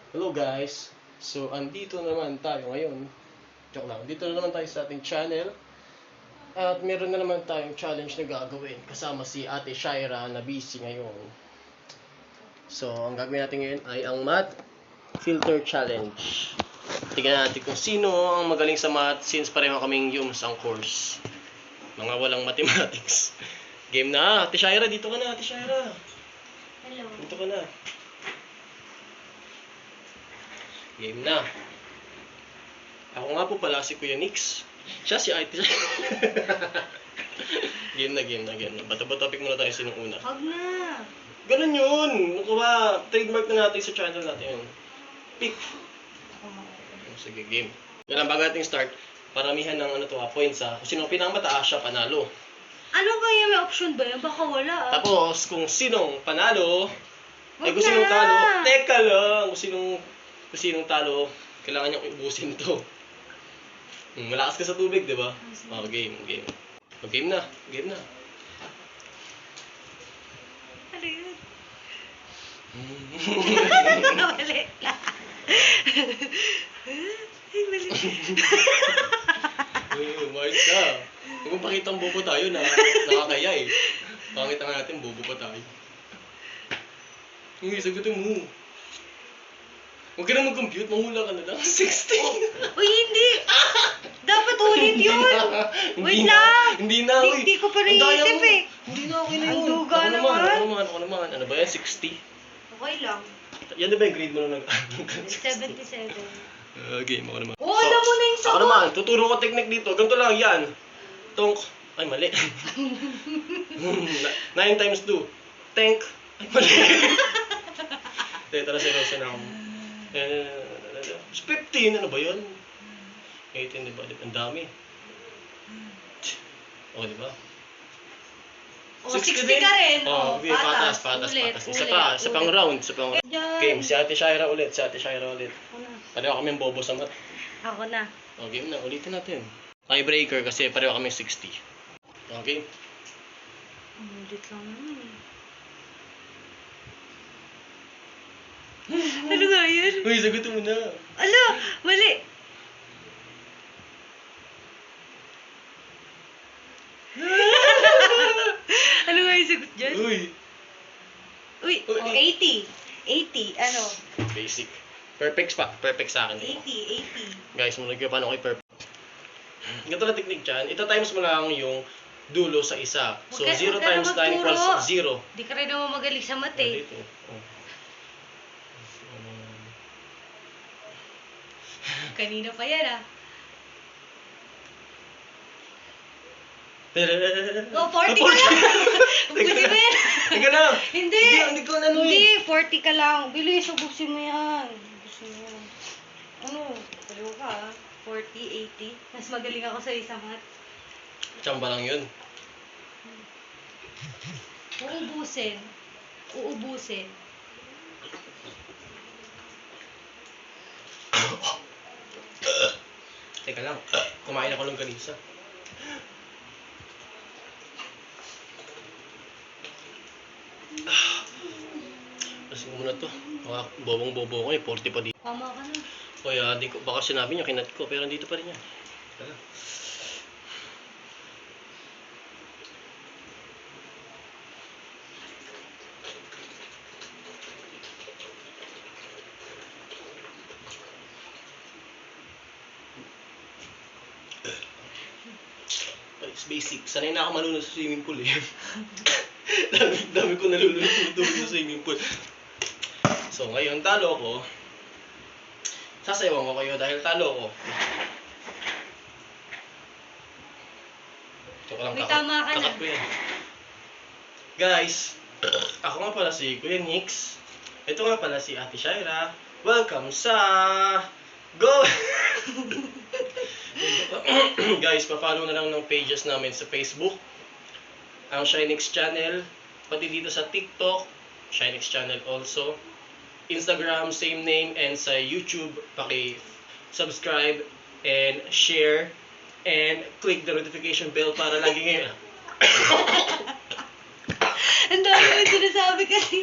Hello guys! So, andito naman tayo ngayon. Joke lang. Dito na naman tayo sa ating channel. At meron na naman tayong challenge na gagawin kasama si Ate Shaira na busy ngayon. So, ang gagawin natin ngayon ay ang Math Filter Challenge. Tingnan natin kung sino ang magaling sa math since pareho kaming YUMS ang course. Mga walang mathematics. Game na! Ate Shaira, dito ka na! Ate Shaira! Hello. Dito ka na! Game na. Ako nga po pala si Kuya Nix. Siya si IT. game na. Bato-bato topic muna tayo sinong una. Wag na. Ganun yun. Naku ba, trademark na natin sa channel natin yun. Pick. Sige, game. Ganun, bago natin start, paramihan ng points ha. Kung sino pinakamataas siya, panalo. Ano kaya may option ba yan? Baka wala ah. Tapos, kung sinong panalo, Wag kung sinong na. talo, teka lang, kung sinong talo, kailangan niyang ubusin to. Malakas ka sa tubig, di ba? Oh, game. Oh, game na. Ano yun? Mali. Ay, mali. Umayos ka. Huwag mong pakitang bobo tayo na nakakaya eh. Pangit nga natin, bobo pa tayo. Sagutin mo. Huwag ka na mag-compute, mahula ka na lang. 16! Uy, hindi. Dapat ulit yun. Wait Hindi na. lang. Hindi na, uy. Hindi ko pa Ang daya naisip mo. eh. Hindi na, okay na yun. Ang duga Ako naman. Ano ba yan, 60? Okay lang. Yan na ba yung grade mo na 77. Game, ako naman. Oh, alam mo na yung Ako sagot. naman, tuturo ko technique dito. Ganito lang yan. Tonk. Ay, mali. 9 times 2. Tank. Ay, mali. Tara, seryoso na ako. 15, ano ba yun? 18, di ba? Ang dami. O, di ba? Oh, 60 ka rin. Oh, okay, patas. Isa pang round. Yan. Game, si Ate Shaira ulit. Ako na. Pareho kami bobo sa mat. Ako na. O, game na. Ulitin natin. Tiebreaker kasi pareho kami 60. Okay? Ulit lang naman eh. Ano nga yun? Uy, sagutin mo na. Ala, mali. Ano nga yung sagot dyan? Uy. Uy, Uy. 80. 80, ano? Basic. Perfect sa akin. 80. Guys, muna kayo paano kayo perfect. Ganito na technique dyan. Ita-times mo lang yung dulo sa isa. So, Huwag ka- 0 huwag ka na times 9 equals magturo. 0. Di ka rin naman magaling sa mat eh. Dito. Oh. Kanina pa yan ah. Oh, 40 ka lang. Pwede ba yan? Teka na. Hindi. Hindi ko ano eh. Hindi, 40 ka lang. Bilis, ubusin mo yan. Ano? Palo ka ah. 40, 80. Mas magaling ako sa isang mat. Tsamba lang yun. Uubusin. Teka lang. Kumain ako ng ganisa. Lasing mo na to. Bobong-bobo ko eh. 40 pa dito. Tama ka na. Kaya di ko, baka sinabi niya kinat ko pero dito pa rin yan. Tara. It's basic. Sanay na ako malunod sa swimming pool eh. dami ko nalulunod sa swimming pool. So ngayon talo ko. Sasayawan ko kayo dahil talo ko. Joke lang, Uy, tama ka na. kakat ko yan. Guys, ako nga pala si Kuya Nix. Ito nga pala si Ate Shaira. Welcome sa Go! Guys, pa-follow na lang ng pages namin sa Facebook. Ang Shinix Channel. Pati dito sa TikTok. Shinix Channel also. Instagram, same name. And sa YouTube, paki-subscribe and share and click the notification bell para lagi ngayon. Ang dami mo sinasabi kasi.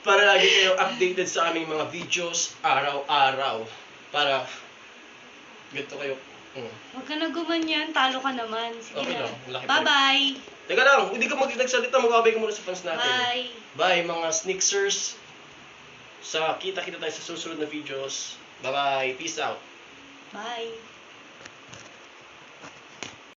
Para lagi kayo updated sa aming mga videos araw-araw. Para ganito kayo. Huwag ka na gumanyan, talo ka naman. Sige Okay na. lang, malaki pa rin. Bye-bye. Teka lang, hindi ka magsalita, mag-abay ka muna sa fans natin. Bye. Bye mga sneaksers. Kita-kita tayo sa susunod na videos. Bye-bye. Peace out. Bye.